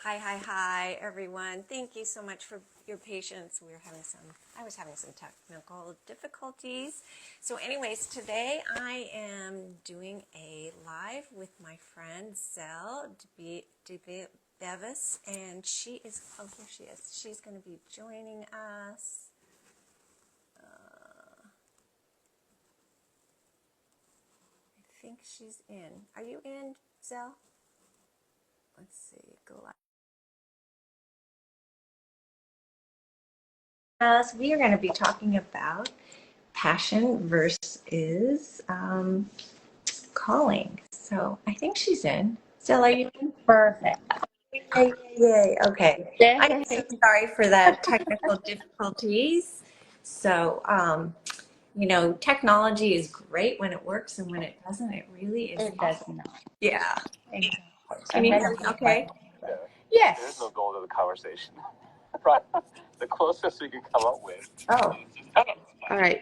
Hi, everyone. Thank you so much for your patience. I was having some technical difficulties. So anyways, today I am doing a live with my friend Zell Bevis, and here she is. She's going to be joining us. I think she's in. Are you in, Zell? Let's see, go live. We are going to be talking about passion versus calling. So I think she's in. Zell, are you in? Perfect. Yay. Okay. Yes, I'm so sorry for that technical difficulties. So, technology is great when it works, and when it doesn't, it really is it does awful. not. Yeah. Exactly. Can you hear me okay? Yes. There's no goal to the conversation. Right. The closest we can come up with. Oh, All right.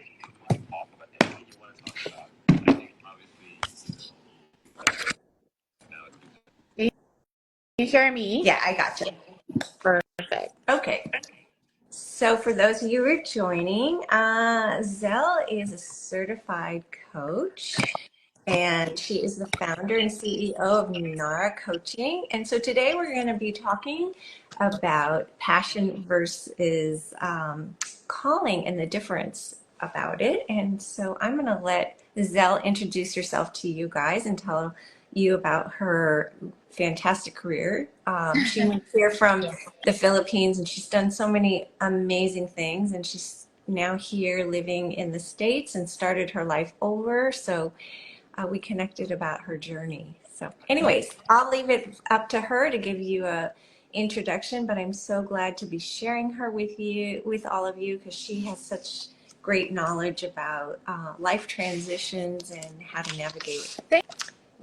Can you hear me? yeah, I got you. Perfect. Okay. So for those of you who are joining, Zell is a certified coach, and she is the founder and CEO of Nara Coaching. And so today we're going to be talking about passion versus calling and the difference about it. And so I'm going to let Zell introduce herself to you guys and tell you about her fantastic career. She moved here from the Philippines, and she's done so many amazing things, and she's now here living in the States and started her life over. So we connected about her journey. So anyways, I'll leave it up to her to give you a introduction, but I'm so glad to be sharing her with all of you, because she has such great knowledge about life transitions and how to navigate Thank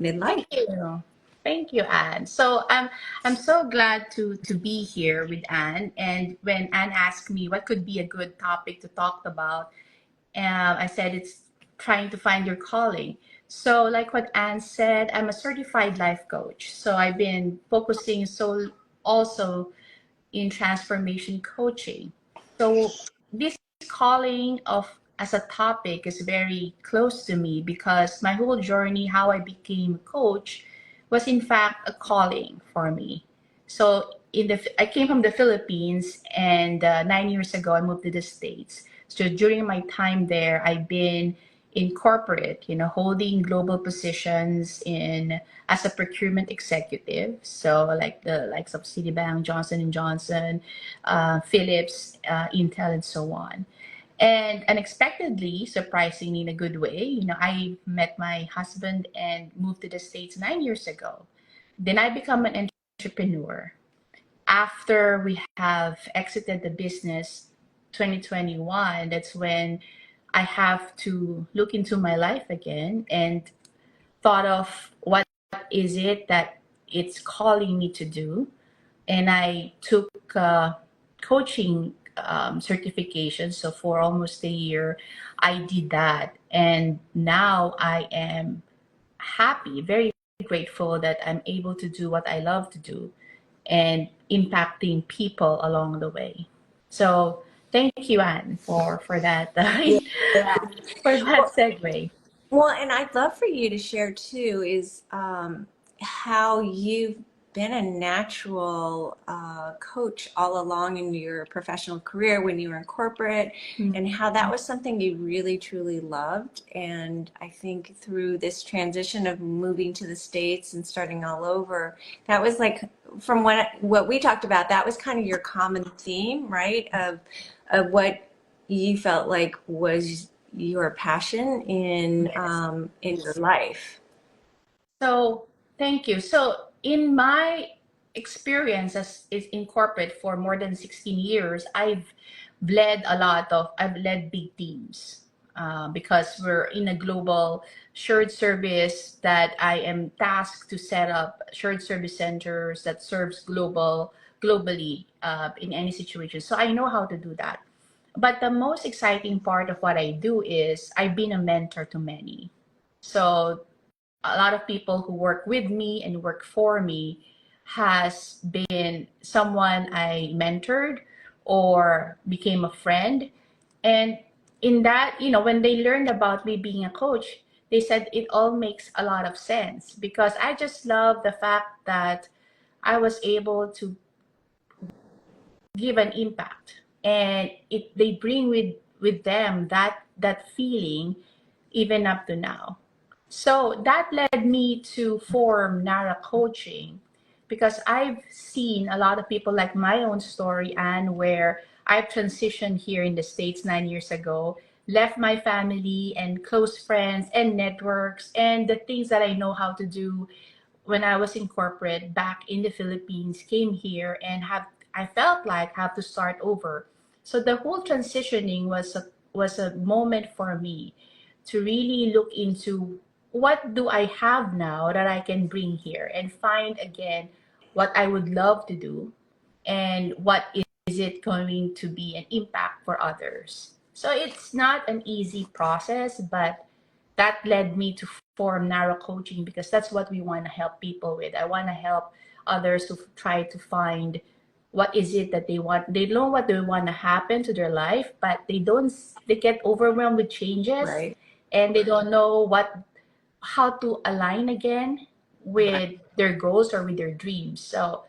midlife. you. Thank you, Anne. So I'm so glad to be here with Anne. And when Anne asked me what could be a good topic to talk about, I said it's trying to find your calling. So, like what Anne said, I'm a certified life coach. So I've been focusing also in transformation coaching. So this calling of as a topic is very close to me because my whole journey, how I became a coach, was in fact a calling for me. So I came from the Philippines, and 9 years ago I moved to the States. So during my time there, I've been in corporate, holding global positions in as a procurement executive. So like the likes of Citibank, Johnson and Johnson, Philips, Intel, and so on. And unexpectedly, surprisingly in a good way, I met my husband and moved to the States 9 years ago. Then I become an entrepreneur. After we have exited the business 2021, that's when I have to look into my life again and thought of what is it that it's calling me to do. And I took coaching certification. So for almost a year, I did that. And now I am happy, very grateful that I'm able to do what I love to do and impacting people along the way. So thank you, Anne, for that Yeah. for that segue. Well, and I'd love for you to share too is how you've been a natural coach all along in your professional career when you were in corporate, and how that was something you really truly loved. And I think through this transition of moving to the States and starting all over, that was like, from what we talked about, that was kind of your common theme, right? Of what you felt like was your passion in your life. So thank you. So in my experience as is in corporate for more than 16 years, I've led big teams because we're in a global shared service that I am tasked to set up shared service centers that serves globally in any situation. So I know how to do that. But the most exciting part of what I do is I've been a mentor to many. So a lot of people who work with me and work for me has been someone I mentored or became a friend. And in that, when they learned about me being a coach, they said it all makes a lot of sense because I just love the fact that I was able to give an impact, and they bring with them that feeling even up to now. So that led me to form Nara Coaching because I've seen a lot of people like my own story, and where I've transitioned here in the States 9 years ago, left my family and close friends and networks and the things that I know how to do when I was in corporate back in the Philippines, came here and I felt like have to start over. So the whole transitioning was a moment for me to really look into what do I have now that I can bring here and find again what I would love to do and what is it going to be an impact for others. So it's not an easy process, but that led me to form Narrow Coaching because that's what we want to help people with. I want to help others to try to find what is it that they want. They know what they want to happen to their life, but they get overwhelmed with changes, Right. and they don't know how to align again with their goals or with their dreams. So,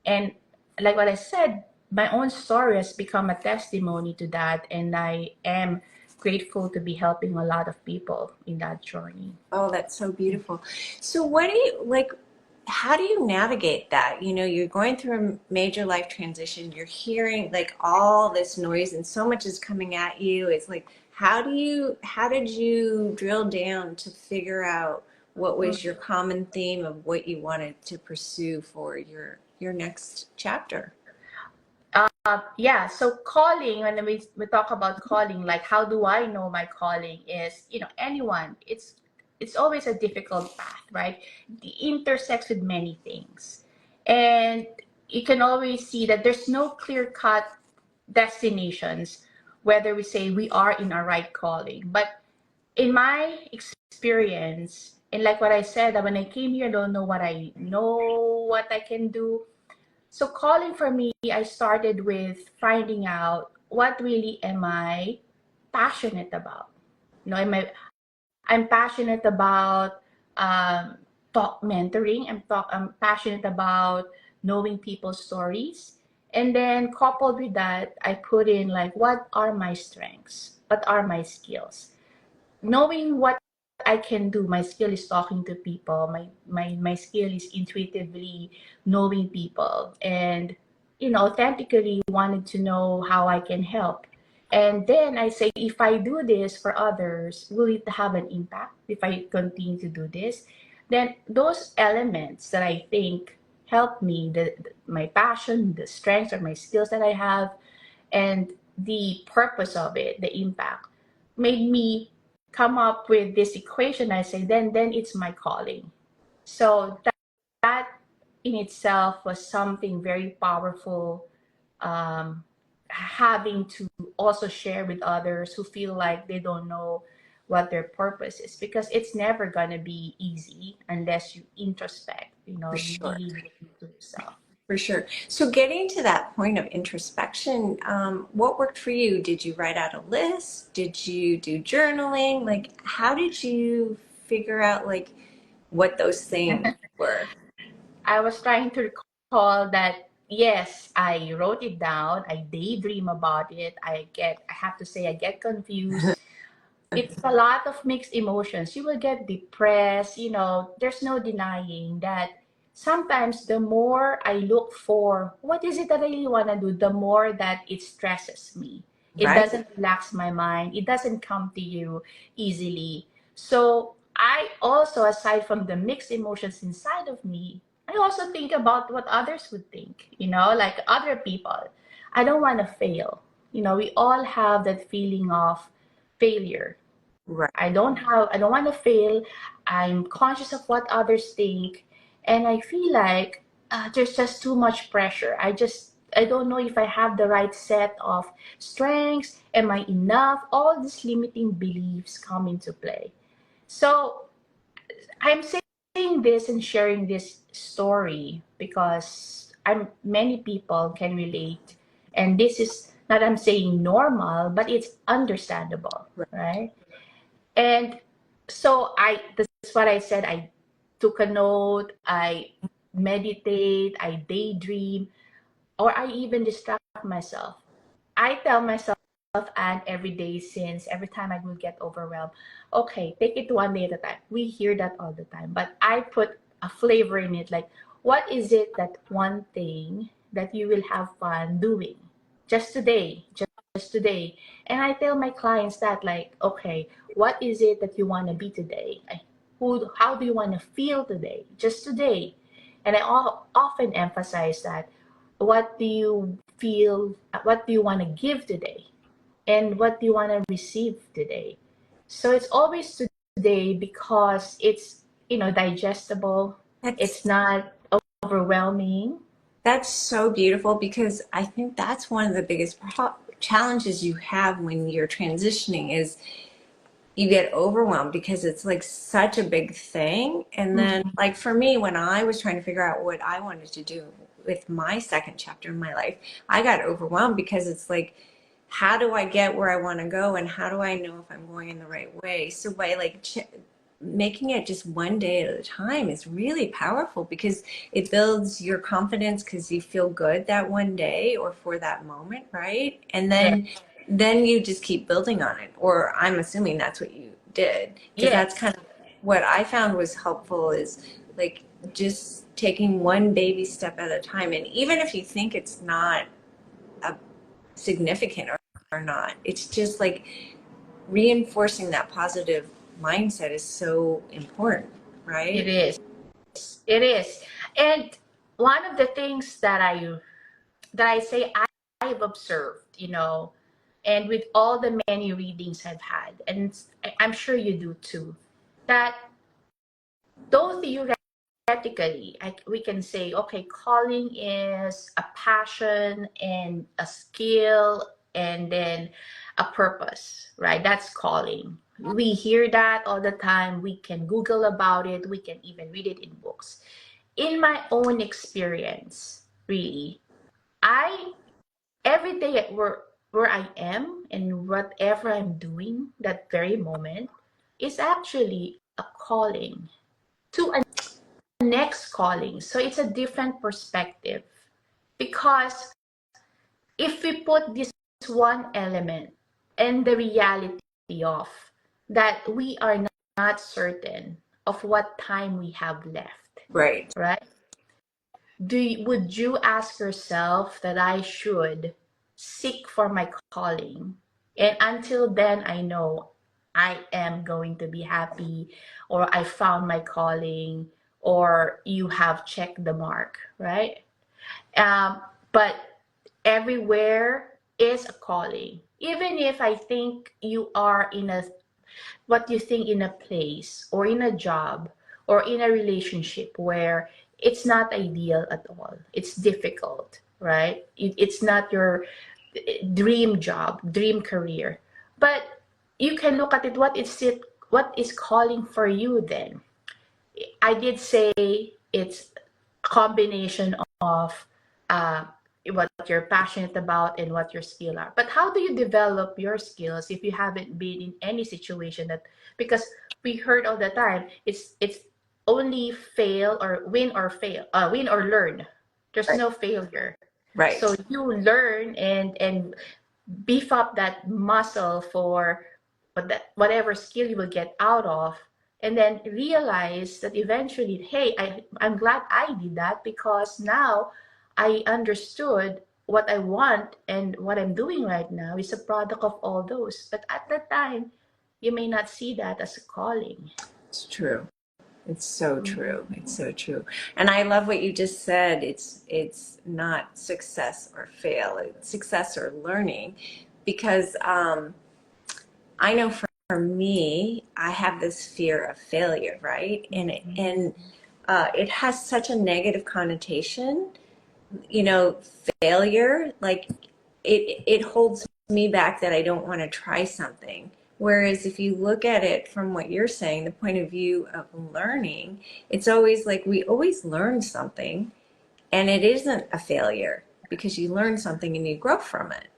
and like what I said, my own story has become a testimony to that, and I am grateful to be helping a lot of people in that journey. Oh, that's so beautiful. So what do you like? How do you navigate that? You're going through a major life transition. You're hearing like all this noise and so much is coming at you. It's like, how did you drill down to figure out what was your common theme of what you wanted to pursue for your next chapter? Yeah, so calling, when we talk about calling, like how do I know my calling is, anyone, it's always a difficult path, right? It intersects with many things. And you can always see that there's no clear-cut destinations, whether we say we are in our right calling. But in my experience, and like what I said, that when I came here, I don't know what I can do. So calling for me, I started with finding out what really am I passionate about. I'm passionate about um, talk mentoring. I'm passionate about knowing people's stories. And then coupled with that, I put in like, what are my strengths? What are my skills? Knowing what I can do. My skill is talking to people. My skill is intuitively knowing people, and authentically wanted to know how I can help. And then I say, if I do this for others, will it have an impact? If I continue to do this, then those elements that I think help me, my passion, the strengths or my skills that I have, and the purpose of it, the impact, made me come up with this equation. I say, then it's my calling. So that in itself was something very powerful, having to also share with others who feel like they don't know what their purpose is, because it's never going to be easy unless you introspect, For you sure. really look into yourself. For sure. So getting to that point of introspection, what worked for you? Did you write out a list? Did you do journaling? Like, how did you figure out like what those things were? I was trying to recall that, yes, I wrote it down. I daydream about it. I have to say, I get confused. It's a lot of mixed emotions. You will get depressed. There's no denying that sometimes the more I look for what is it that I really want to do, the more that it stresses me. It Right? doesn't relax my mind. It doesn't come to you easily. So I also, aside from the mixed emotions inside of me, I also think about what others would think, like other people. I don't want to fail. We all have that feeling of failure. Right. I don't want to fail. I'm conscious of what others think, and I feel like there's just too much pressure. I don't know if I have the right set of strengths. Am I enough? All these limiting beliefs come into play. So I'm saying this and sharing this story because many people can relate, and this is not, I'm saying normal, but it's understandable, right? And so that's what I said. I took a note, I meditate, I daydream, or I even distract myself. I tell myself and every day, since every time I will get overwhelmed, okay, take it one day at a time. We hear that all the time, but I put a flavor in it. Like, what is it, that one thing that you will have fun doing just today, just today? And I tell my clients that, like, okay, what is it that you want to be today? How do you want to feel today, just today? And I often emphasize that, what do you feel, what do you want to give today, and what do you want to receive today? So it's always today, because it's, digestible. It's That's not overwhelming. that's so beautiful because I think that's one of the biggest challenges you have when you're transitioning is you get overwhelmed because it's like such a big thing. And then, Mhm. like for me, when I was trying to figure out what I wanted to do with my second chapter in my life, I got overwhelmed because it's like, how do I get where I want to go, and how do I know if I'm going in the right way? So by like making it just one day at a time is really powerful because it builds your confidence because you feel good that one day or for that moment, right? And Yeah. then you just keep building on it, or I'm assuming that's what you did, because that's Yes. kind of what I found was helpful, is like just taking one baby step at a time. And even if you think it's not a significant or not, it's just like reinforcing that positive mindset is so important, It right? is. It is. And one of the things that I say, I've observed, and with all the many readings I've had, and I'm sure you do too, that though theoretically, we can say, okay, calling is a passion and a skill and then a purpose, right? That's calling. We hear that all the time. We can Google about it. We can even read it in books. In my own experience, really, I every day at work, where I am and whatever I'm doing that very moment, is actually a calling to a next calling. So it's a different perspective, because if we put this one element and the reality of that, we are not certain of what time we have left, Right. right? Would you ask yourself that I should seek for my calling, and until then I know I am going to be happy, or I found my calling, or you have checked the mark, right? But everywhere is a calling. Even if I think you are in a what you think in a place or in a job or in a relationship where it's not ideal at all, it's difficult, right? It's not your dream job, dream career, but you can look at it, what is calling for you then? I did say it's a combination of uh, what you're passionate about and what your skills are. But how do you develop your skills if you haven't been in any situation that, because we heard all the time, it's only fail or win or fail, win or learn. There's Right. no failure. So Right. you learn and beef up that muscle for whatever skill you will get out of, and then realize that eventually, hey, I'm glad I did that, because now I understood what I want, and what I'm doing right now is a product of all those. But at that time, you may not see that as a calling. It's true. It's so Mhm. true. It's so true. And I love what you just said. It's not success or fail. It's success or learning, because I know for me, I have this fear of failure, right? And it has such a negative connotation. You know, failure, like it holds me back, that I don't want to try something. Whereas if you look at it from what you're saying, the point of view of learning, it's always like we always learn something. and it isn't a failure because you learn something and you grow from it.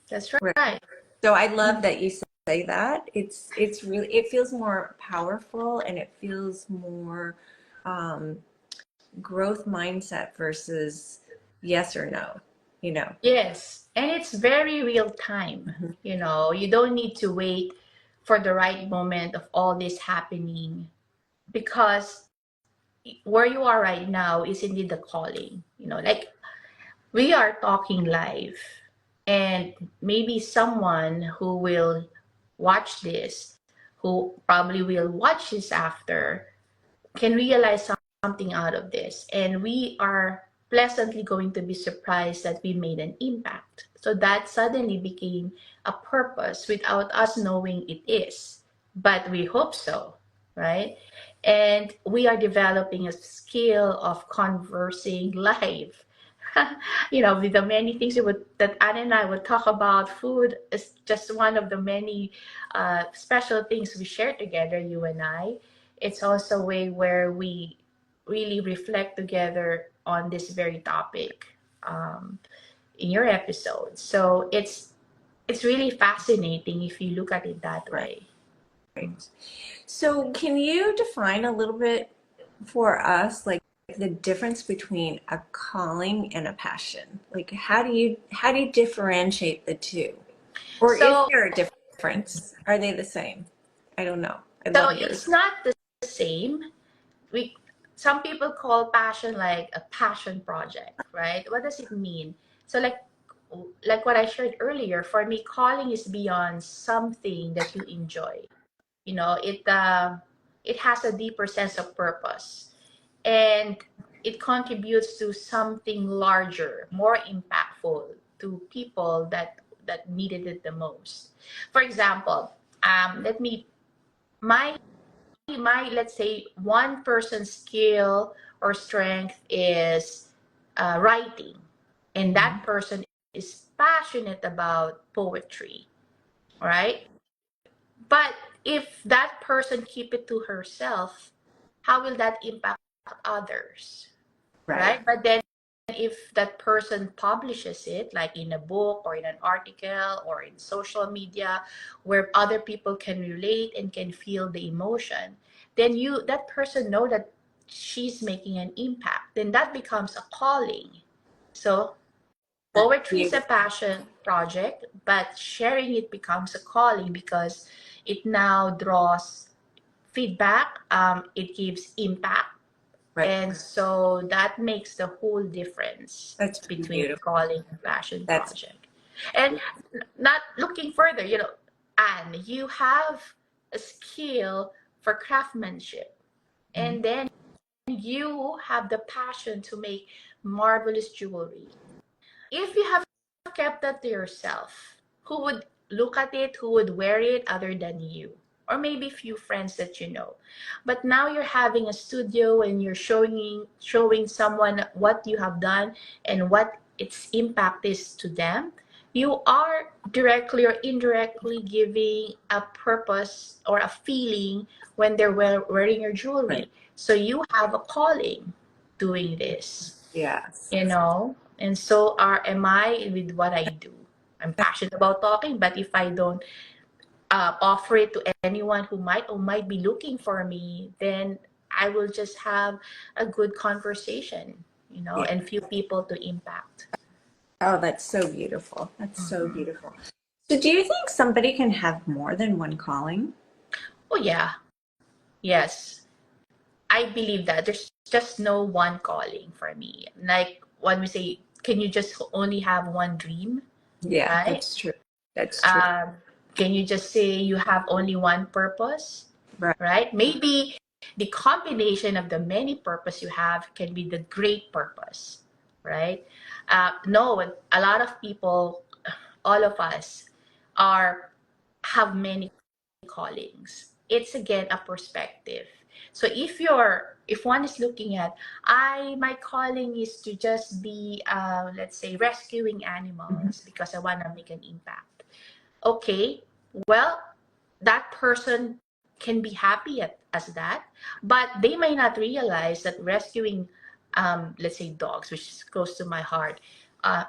That's Right. right. So I love that you say that. It's really, it feels more powerful, and it feels more growth mindset versus yes or no, you know. Yes, and it's very real time. Mhm. You know, you don't need to wait for the right moment of all this happening, because where you are right now is indeed the calling. You know, like we are talking live, and maybe someone who will watch this, who probably will watch this after, can realize something out of this. And we are pleasantly going to be surprised that we made an impact. So that suddenly became a purpose without us knowing it is. But we hope so, right? And we are developing a skill of conversing live. You know, with the many things that Anne and I would talk about, food is just one of the many special things we share together, you and I. It's also a way where we really reflect together on this very topic um, in your episode. So it's really fascinating if you look at it that Right. way. So can you define a little bit for us, like the difference between a calling and a passion? Like how do you differentiate the two? Or is So there a difference? Are they the same? I don't know. I'd so love yours. it's not the same. We Some people call passion like a passion project, right? What does it mean? So like what I shared earlier, for me, calling is beyond something that you enjoy. You know, it has a deeper sense of purpose, and it contributes to something larger, more impactful to people that needed it the most. For example, let me my let's say one person's skill or strength is writing, and that person is passionate about poetry, right? But if that person keep it to herself, how will that impact others, Right. right? But then if that person publishes it, like in a book or in an article or in social media, where other people can relate and can feel the emotion, then that person know that she's making an impact. Then that becomes a calling. So poetry is a Beautiful. passion project, but sharing it becomes a calling because it now draws feedback, it gives impact, Right. and so that makes the whole difference That's between beautiful. calling and passion That's project. And not looking further, you know, Anne, you have a skill for craftsmanship, and then you have the passion to make marvelous jewelry. If you have kept that to yourself, who would look at it, who would wear it other than you? Or maybe few friends that you know. But now you're having a studio and you're showing someone what you have done and what its impact is to them. You are directly or indirectly giving a purpose or a feeling when they're wearing your right. jewelry. So you have a calling doing this, Yes. you know. And so am I with what I do. I'm passionate about talking, but if I don't offer it to anyone who might be looking for me, then I will just have a good conversation, you know, Yeah. and few people to impact. Oh, that's so beautiful. That's so beautiful. So do you think somebody can have more than one calling? Oh yeah, yes, I believe that there's just no one calling for me. Like when we say, can you just only have one dream, Yeah, right? that's true. That's true. um, can you just say you have only one purpose, Right. right? Maybe the combination of the many purpose you have can be the great purpose, right? No, a lot of people, all of us, are have many callings. It's again a perspective. So if one is looking at, my calling is to just be let's say rescuing animals because I want to make an impact. Okay, well, that person can be happy as that, but they may not realize that rescuing let's say dogs, which is close to my heart,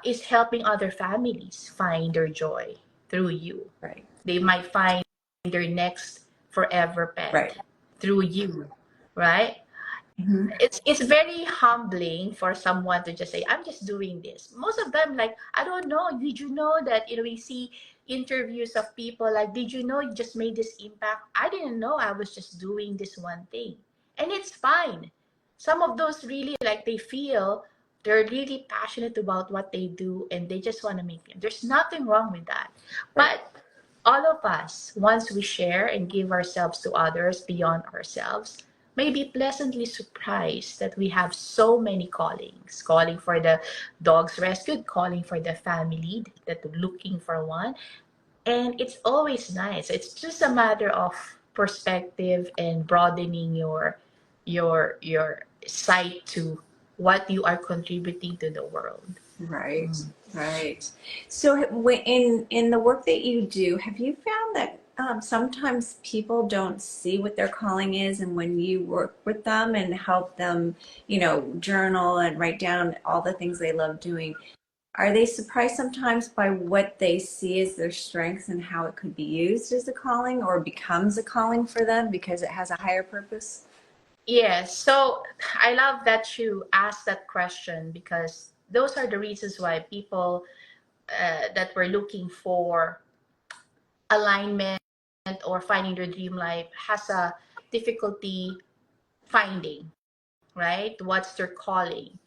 is helping other families find their joy through you. Right. They might find their next forever pet Right. through you, right? Mhm. It's very humbling for someone to just say, I'm just doing this. Most of them, like, I don't know, did you know that, we see interviews of people like, did you know you just made this impact? I didn't know, I was just doing this one thing. And it's fine. Some of those really, like, they feel they're really passionate about what they do and they just want to make it. There's nothing wrong with that. Right. But all of us, once we share and give ourselves to others beyond ourselves, may be pleasantly surprised that we have so many callings, calling for the dogs rescued, calling for the family that looking for one. And it's always nice. It's just a matter of perspective and broadening your sight to what you are contributing to the world. Right. Right. So in the work that you do, have you found that sometimes people don't see what their calling is, and when you work with them and help them, journal and write down all the things they love doing, are they surprised sometimes by what they see as their strengths and how it could be used as a calling or becomes a calling for them because it has a higher purpose? Yes, so I love that you asked that question because those are the reasons why people that were looking for alignment or finding their dream life has a difficulty finding, right? What's their calling?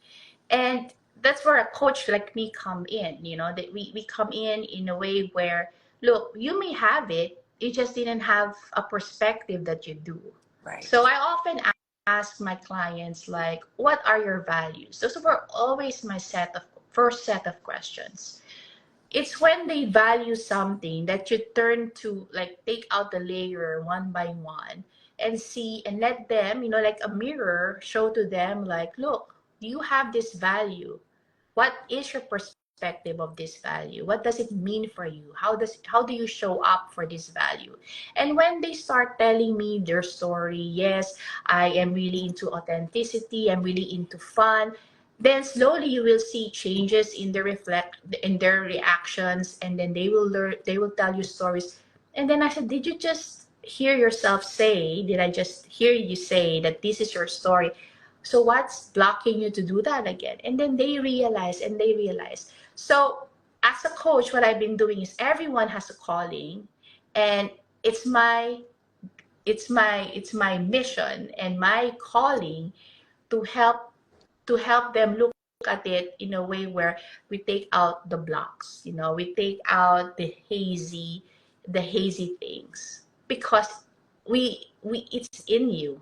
And that's where a coach like me come in, that we come in a way where, look, you may have it, you just didn't have a perspective that you do. Right. So I often ask my clients, like, what are your values? Those were always my first set of questions. It's when they value something that you turn to, like, take out the layer one by one and see and let them, like a mirror, show to them, like, look, you have this value. What is your perspective of this value? What does it mean for you? How do you show up for this value? And when they start telling me their story, yes, I am really into authenticity, I'm really into fun, then slowly you will see changes in their reactions, and then they will tell you stories. And then I said, did you just hear yourself say, did I just hear you say that this is your story? So what's blocking you to do that again? And then they realize. So as a coach, what I've been doing is everyone has a calling, and it's my mission and my calling to help them look at it in a way where we take out the blocks, we take out the hazy things, because it's in you.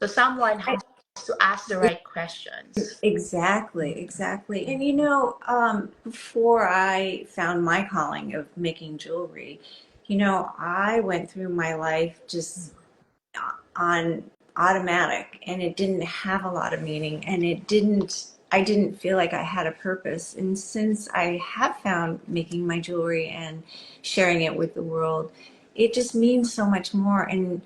So someone has to ask the right questions. Exactly, exactly. And before I found my calling of making jewelry, I went through my life just on automatic, and it didn't have a lot of meaning, and I didn't feel like I had a purpose. And since I have found making my jewelry and sharing it with the world, it just means so much more. And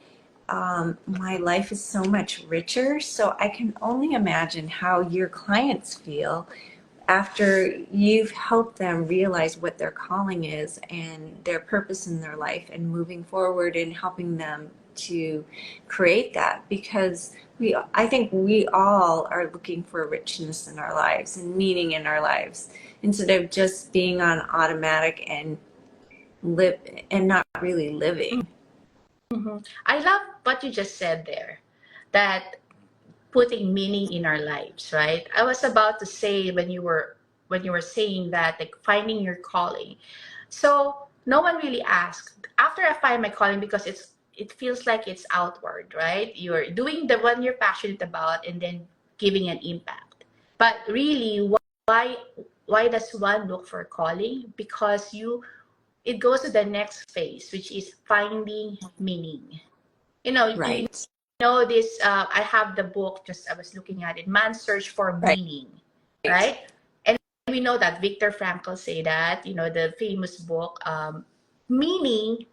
my life is so much richer. So I can only imagine how your clients feel after you've helped them realize what their calling is and their purpose in their life, and moving forward and helping them to create that. Because I think we all are looking for richness in our lives and meaning in our lives, instead of just being on automatic and live and not really living. I love what you just said there, that putting meaning in our lives, right? I was about to say when you were saying that, like, finding your calling. So no one really asked after I find my calling, because it feels like it's outward, right? You're doing the one you're passionate about and then giving an impact. But really, why why does one look for a calling? Because it goes to the next phase, which is finding meaning. You Right. know this. I have the book. Just I was looking at it. Man's Search for Right. Meaning, right? And we know that Viktor Frankl say that. The famous book, meaning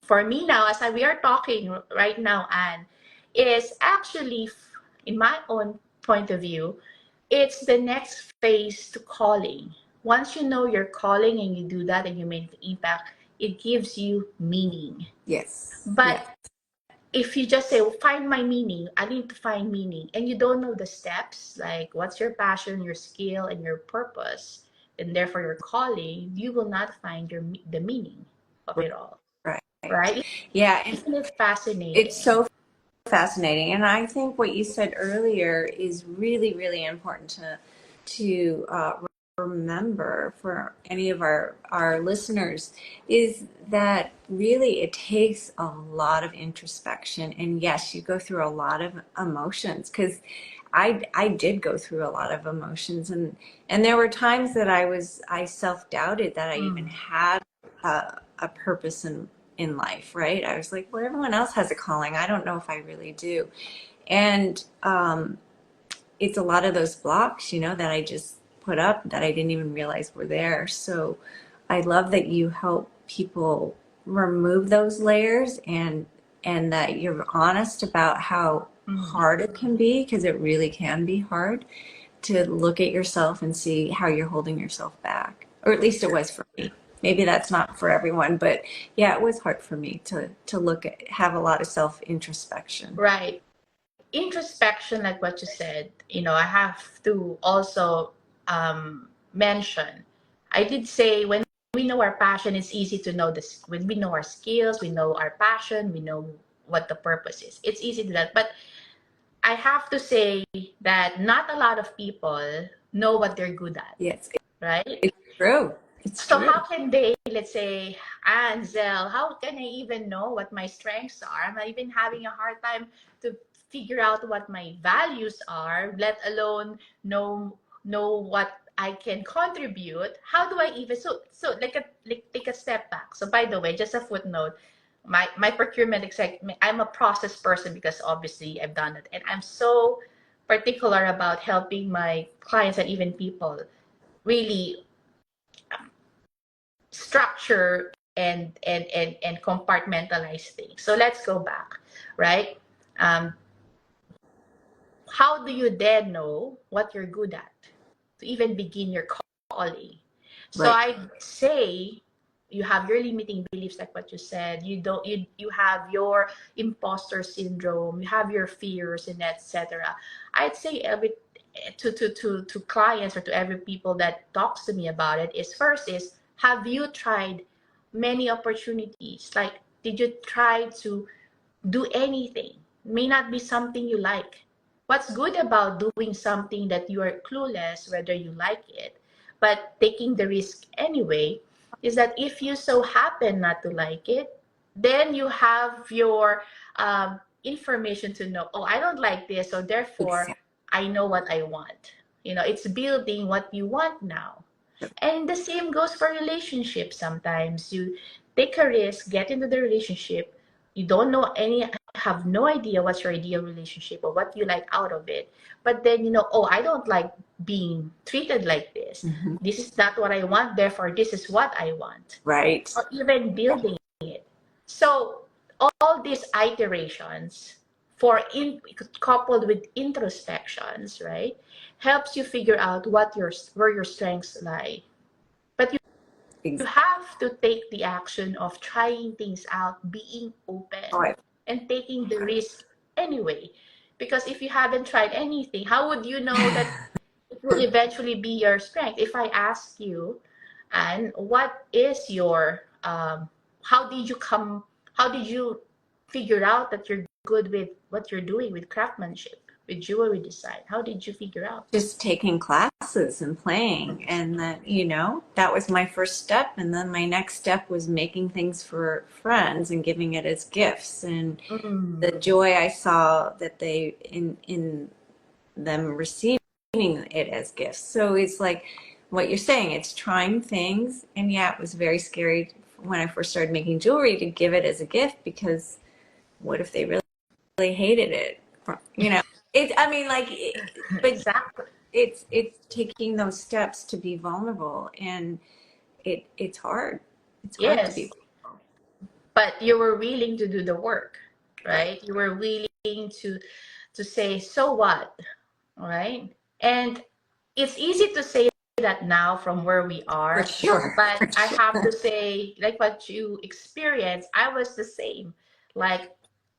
for me now, as we are talking right now, Anne, is actually, in my own point of view, it's the next phase to calling. Once you know your calling and you do that and you make the impact, it gives you meaning. Yes. But Yes. if you just say, well, find my meaning, I need to find meaning, and you don't know the steps, like what's your passion, your skill, and your purpose, and therefore your calling, you will not find the meaning of it all, Right. right? Yeah. And Isn't it fascinating? it's so fascinating. And I think what you said earlier is really, really important to remember for any of our listeners, is that really it takes a lot of introspection. And yes, you go through a lot of emotions, because I did go through a lot of emotions, and there were times that I self-doubted that I even had a purpose in life, right? I was like, well, everyone else has a calling. I don't know if I really do. And it's a lot of those blocks, that I just put up that I didn't even realize were there. So I love that you help people remove those layers, and that you're honest about how hard it can be, because it really can be hard to look at yourself and see how you're holding yourself back. Or at least it was for me. Maybe that's not for everyone, but yeah, it was hard for me to look at, have a lot of self introspection. Right. Introspection, like what you said, I have to also mention, I did say, when we know our passion, it's easy to know this. When we know our skills, we know our passion, we know what the purpose is. It's easy to do that. But I have to say that not a lot of people know what they're good at, Yes, right? it's true. It's So true. how can they, let's say, Anne, Zell, how can I even know what my strengths are? I'm even having a hard time to figure out what my values are, let alone know what I can contribute. How do I even, like take a step back. So by the way, just a footnote, my procurement exec, I'm a process person because obviously I've done it, and I'm so particular about helping my clients and even people really structure and compartmentalize things. So let's go back, right? Um, how do you then know what you're good at to even begin your calling? So Right. I'd say you have your limiting beliefs, like what you said. You have your imposter syndrome, you have your fears, and etc. I'd say every to clients, or to every people that talks to me about it, is first is, have you tried many opportunities? Like, did you try to do anything? May not be something you like. What's good about doing something that you are clueless whether you like it, but taking the risk anyway, is that if you so happen not to like it, then you have your information to know, oh, I don't like this, so therefore Exactly. I know what I want. It's building what you want now. And the same goes for relationships. Sometimes you take a risk, get into the relationship, you don't know have no idea what's your ideal relationship or what you like out of it. But then oh, I don't like being treated like this. Mm-hmm. This is not what I want, therefore this is what I want. Right. Or even building it. So all these iterations coupled with introspections, right, helps you figure out where your strengths lie. But you Exactly. have to take the action of trying things out, being open, Right. and taking the risk anyway. Because if you haven't tried anything, how would you know that it will eventually be your strength? If I ask you, and what is your how did you come how did you figure out that you're good with what you're doing with craftsmanship, with jewelry design? How did you figure out? Just taking classes and playing, and then that was my first step, and then my next step was making things for friends and giving it as gifts, and the joy I saw that they in them receiving it as gifts. So it's like what you're saying, it's trying things. And yeah, it was very scary when I first started making jewelry to give it as a gift, because what if they really hated it? It's, I mean, like, but Exactly. it's taking those steps to be vulnerable, and it's hard. It's hard to be Yes. But you were willing to do the work, right. right? You were willing to say, so what? All right. And it's easy to say that now from where we For are, sure. but For I have to sure. say, like what you experienced, I was the same. Like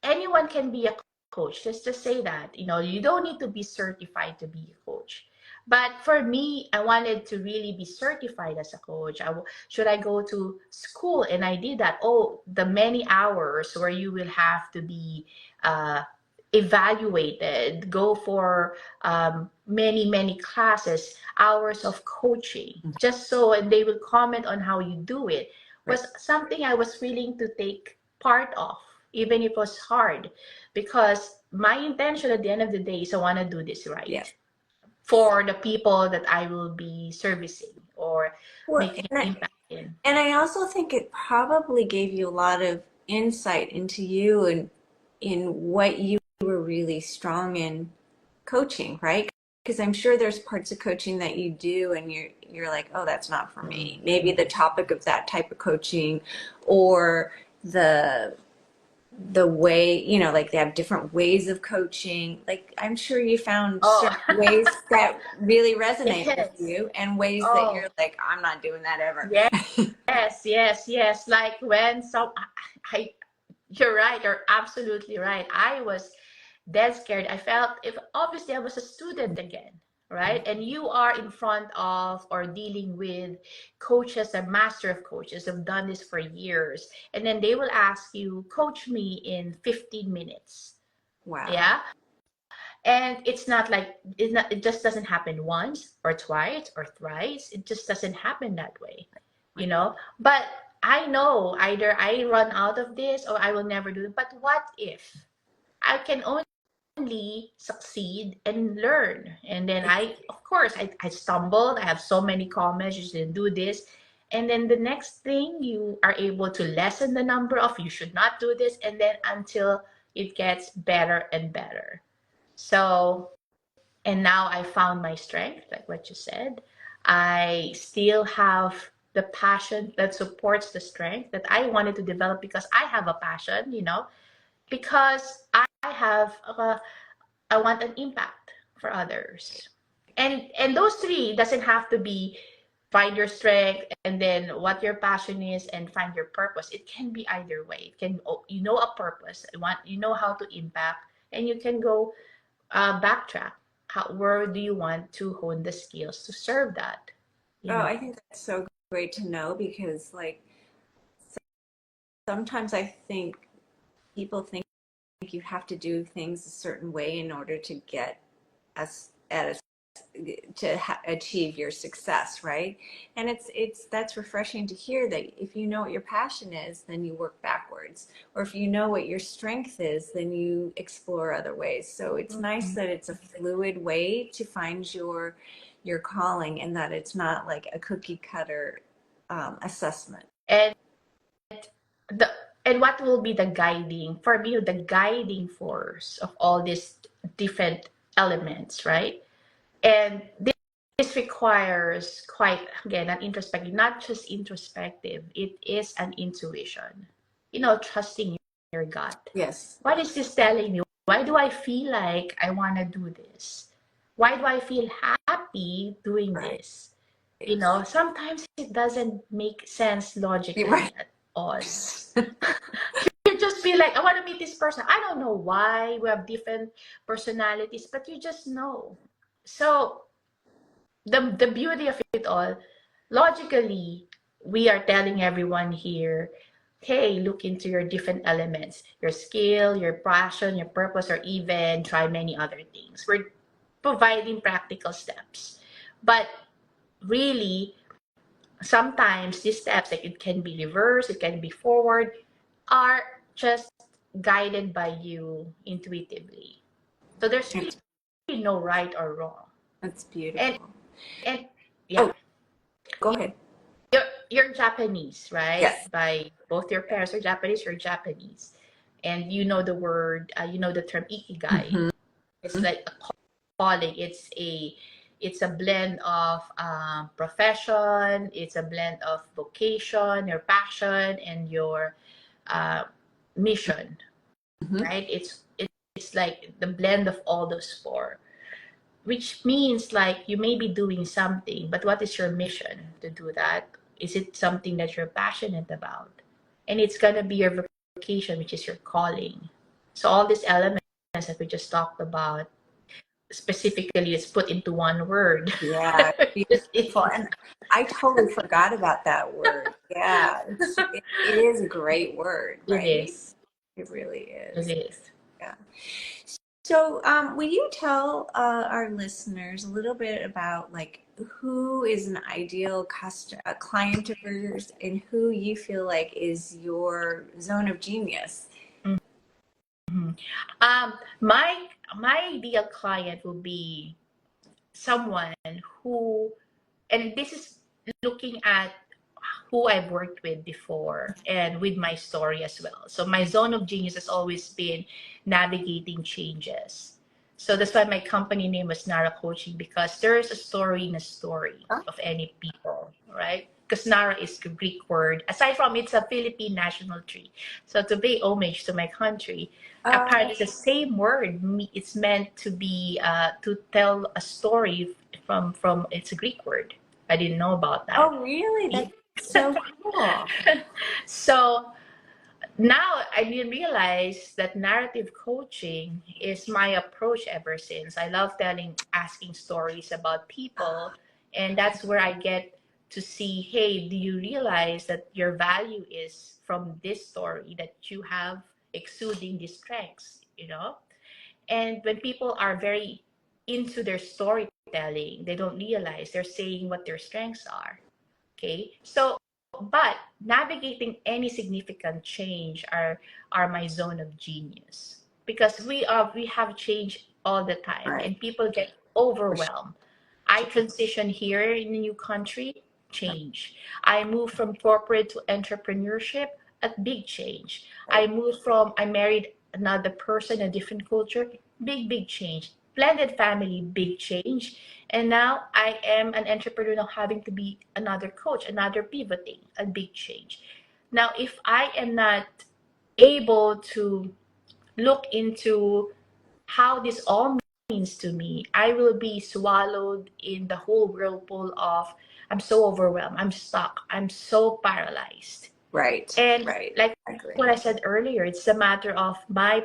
anyone can be a coach. Just to say that, you don't need to be certified to be a coach. But for me, I wanted to really be certified as a coach. Should I go to school? And I did that. Oh, the many hours where you will have to be uh, evaluated, go for many classes, hours of coaching, just so, and they will comment on how you do it, Right. was something I was willing to take part of, even if it was hard, because my intention at the end of the day is I want to do this right Yes. for the people that I will be servicing or Well, making and an impact in. I also think it probably gave you a lot of insight into you and in what you were really strong in coaching, right? Because I'm sure there's parts of coaching that you do and you're like, oh, that's not for me. Maybe the topic of that type of coaching or the way, like they have different ways of coaching. Like I'm sure you found Oh, certain ways that really resonate with yes. you and ways that Oh, you're like, I'm not doing that ever. yes. Yes. Like when I, you're right. You're absolutely right. I was dead scared. I felt, if obviously I was a student again, right? And you are in front of or dealing with coaches, a master of coaches who've done this for years, and then they will ask you, coach me in 15 minutes. Wow. Yeah. And it's not like it just doesn't happen once or twice or thrice. It just doesn't happen that way, but I know either I run out of this or I will never do it. But what if I can only succeed and learn? And then of course, I stumbled. I have so many comments. You shouldn't do this. And then the next thing, you are able to lessen the number of you should not do this. And then until it gets better and better. So, and now I found my strength, like what you said. I still have the passion that supports the strength that I wanted to develop, because I have a passion, because I have I want an impact for others. And those three doesn't have to be find your strength and then what your passion is and find your purpose. It can be either way. It can, a purpose, how to impact, and you can go backtrack. Where do you want to hone the skills to serve that? You Oh, know. I think that's so great to know because like sometimes I think people think you have to do things a certain way in order to get us at a achieve your success, right? And it's that's refreshing to hear that if you know what your passion is, then you work backwards, or if you know what your strength is, then you explore other ways. So it's nice that it's a fluid way to find your calling, and that it's not like a cookie cutter assessment. And the and what will be the guiding for me, the guiding force of all these different elements, right? And this requires quite, again, an introspective, not just introspective, it is an intuition, trusting your gut. Yes. What is this telling me? Why do I feel like I want to do this? Why do I feel happy doing Right. this? Sometimes it doesn't make sense Right. logically at all. You just feel like, I want to meet this person. I don't know why we have different personalities, but you just know. So the beauty of it all, logically, we are telling everyone here, hey, look into your different elements, your skill, your passion, your purpose, or even try many other things. We're providing practical steps. But really, sometimes these steps, like it can be reverse, it can be forward, are just guided by you intuitively. So there's really no right or wrong. That's And beautiful. and yeah, Oh, go ahead. you're Japanese, right? Yes. By both your parents are Japanese, you're Japanese. And you know the word, the term ikigai. Mm-hmm. It's like a calling. It's a blend of profession, it's a blend of vocation, your passion, and your uh, mission, Mm-hmm. right? It's like the blend of all those four. which means like you may be doing something, but what is your mission to do that? Is it something that you're passionate about? And it's going to be your vocation, which is your calling. So all these elements that we just talked about specifically is put into one word. Yeah, beautiful. And I totally forgot about that word. Yeah, it is a great word, It right? is. It really It is. is. Yeah. So, will you tell our listeners a little bit about like who is an ideal client of yours and who you feel like is your zone of genius? Mhm. My ideal client will be someone who, and this is looking at who I've worked with before and with my story as well. So my zone of genius has always been navigating changes. So that's why my company name was Nara Coaching, because there is a story in a story Huh? of any people, right? Because Nara is the Greek word. Aside from it's a Philippine national tree. So to pay homage to my country, apparently it's the same word. It's meant to be to tell a story from it's a Greek word. I didn't know about that. Oh, really? That's so cool. So now I didn't realize that narrative coaching is my approach ever since. I love asking stories about people, and that's where I get to see, hey, do you realize that your value is from this story that you have exuding these strengths, you know? And when people are very into their storytelling, they don't realize they're saying what their strengths are. Okay. So, but navigating any significant change are my zone of genius, because we have change all the time Right. and people get For overwhelmed. I sure. transition here in a new country, change. I move from corporate to entrepreneurship, a big change. Right. I married another person, a different culture, big change. Blended family, big change. And now I am an entrepreneur, now having to be another coach, another pivoting, a big change. Now, if I am not able to look into how this all means to me, I will be swallowed in the whole whirlpool of I'm so overwhelmed, I'm stuck, I'm so paralyzed. Right. And Right. like Exactly. what I said earlier, it's a matter of my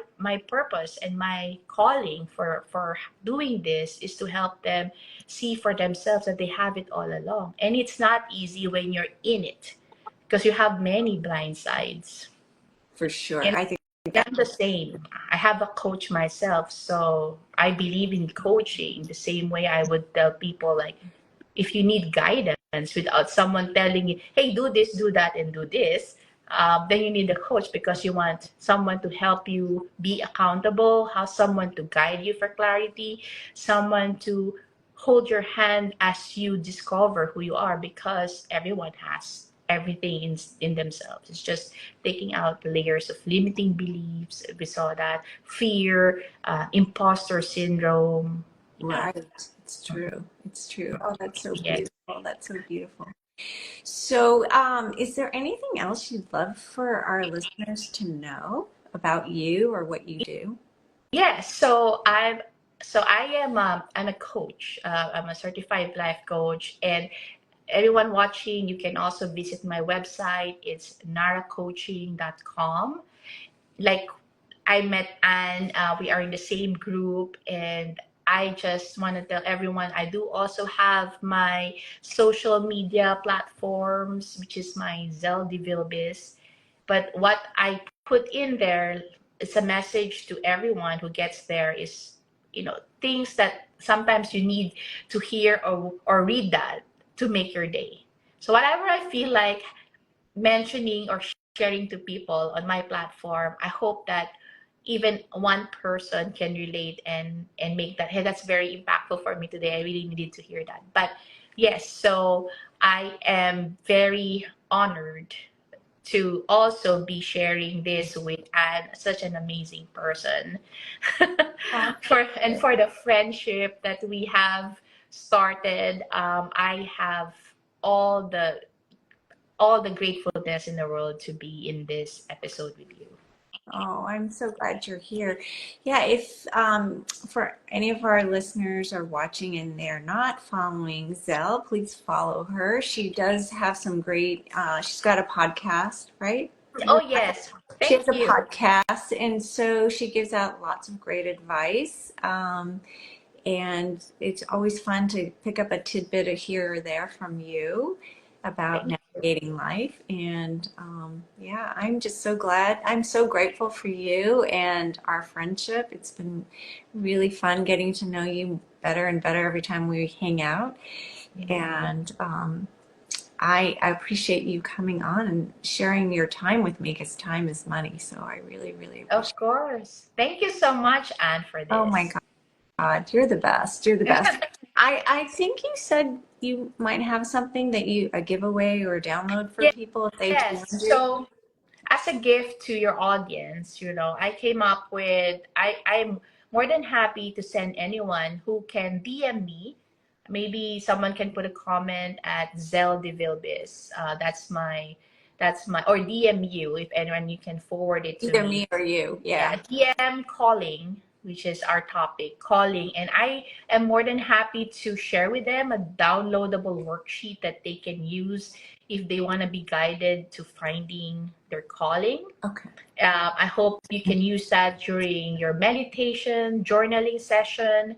purpose and my calling for doing this is to help them see for themselves that they have it all along. And it's not easy when you're in it because you have many blind sides. For sure. And I think that. I'm the same. I have a coach myself, so I believe in coaching the same way I would tell people like if you need guidance without someone telling you, hey, do this, do that, and do this, then you need a coach because you want someone to help you be accountable, have someone to guide you for clarity, someone to hold your hand as you discover who you are, because everyone has everything in themselves. It's just taking out the layers of limiting beliefs. We saw that fear, imposter syndrome. Yeah. Right. It's true. It's true. Oh, that's so Yeah. beautiful. That's so beautiful. So, is there anything else you'd love for our listeners to know about you or what you do? Yes, I am I'm a coach. I'm a certified life coach, and everyone watching, you can also visit my website. It's naracoaching.com. Like I met Anne, we are in the same group, and I just want to tell everyone I do also have my social media platforms, which is my Zell Devilbiz. But what I put in there is a message to everyone who gets there is, things that sometimes you need to hear or read that to make your day. So whatever I feel like mentioning or sharing to people on my platform, I hope that even one person can relate and make that, hey, that's very impactful for me today. I really needed to hear that. But yes, so I am very honored to also be sharing this with Anne, such an amazing person, Oh, for the friendship that we have started. I have all the all the gratefulness in the world to be in this episode with you. Oh, I'm so glad you're here. Yeah, if for any of our listeners are watching and they're not following Zell, please follow her. She does have some great, she's got a podcast, right? Oh, yes. She has Thank a you. podcast, and so she gives out lots of great advice. And it's always fun to pick up a tidbit here or there from you about Thank you. navigating life. And yeah, I'm just so glad. I'm so grateful for you and our friendship. It's been really fun getting to know you better and better every time we hang out. And I appreciate you coming on and sharing your time with me because time is money. So I really, really appreciate Of it. course. Thank you so much, Anne, for Oh my this. God, you're the best. You're the best. I think you said you might have something that a giveaway or a download for people if they joined Yes. you. So, as a gift to your audience, I came up with, I'm more than happy to send anyone who can DM me. Maybe someone can put a comment at Zell de Vilbis. Or DM you if anyone, you can forward it to Either me. me or you. Yeah, Yeah. DM calling, which is our topic, calling. And I am more than happy to share with them a downloadable worksheet that they can use if they want to be guided to finding their calling. Okay. I hope you can use that during your meditation, journaling session.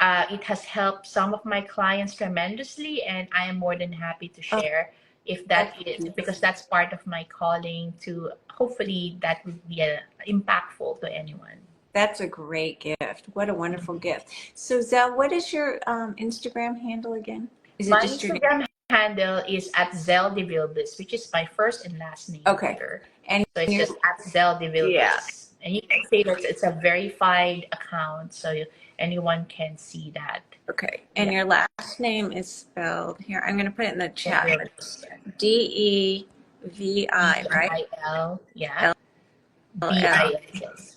It has helped some of my clients tremendously, and I am more than happy to Oh, share if that that's is, because that's part of my calling, to hopefully that would be impactful to anyone. that's a great gift. What a wonderful gift. So Zell, what is your Instagram handle again? Is it My just your name? Instagram handle is at Zeldevilbis, which is my first and last name Okay. here. And So it's your just at yeah. Zeldevilbis. And you can see that it's a verified account, so anyone can see that. Okay. And Yeah, your last name is spelled here. I'm going to put it in the chat. Devilbis. Devi, right? Bimil, yeah. L L Bis.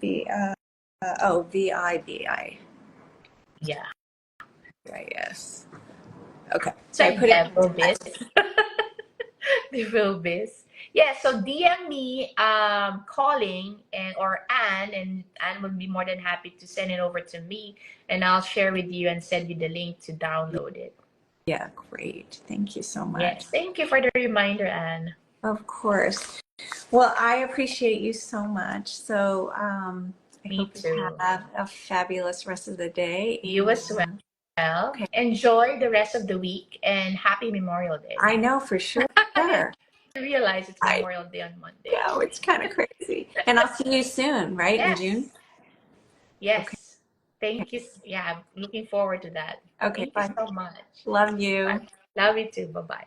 V oh VIBI. Yeah. Right, yes. Okay. So So I put it in the Devilbis. chat. Devilbis. Yeah, so DM me calling or Anne, and Anne would be more than happy to send it over to me, and I'll share with you and send you the link to download it. Yeah, great. Thank you so much. Yes, thank you for the reminder, Anne. Of course. Well, I appreciate you so much. So I Me hope you too. have a fabulous rest of the day. You as well. Okay. Enjoy the rest of the week and happy Memorial Day. I know for sure. I realize it's I Memorial Day on Monday. know it's kind of crazy. And I'll see you soon, right? In Yes. June? Yes. Okay. Thank you. Yeah, I'm looking forward to that. Okay, Thank you bye. so much. Love you. Bye. Love you too. Bye-bye.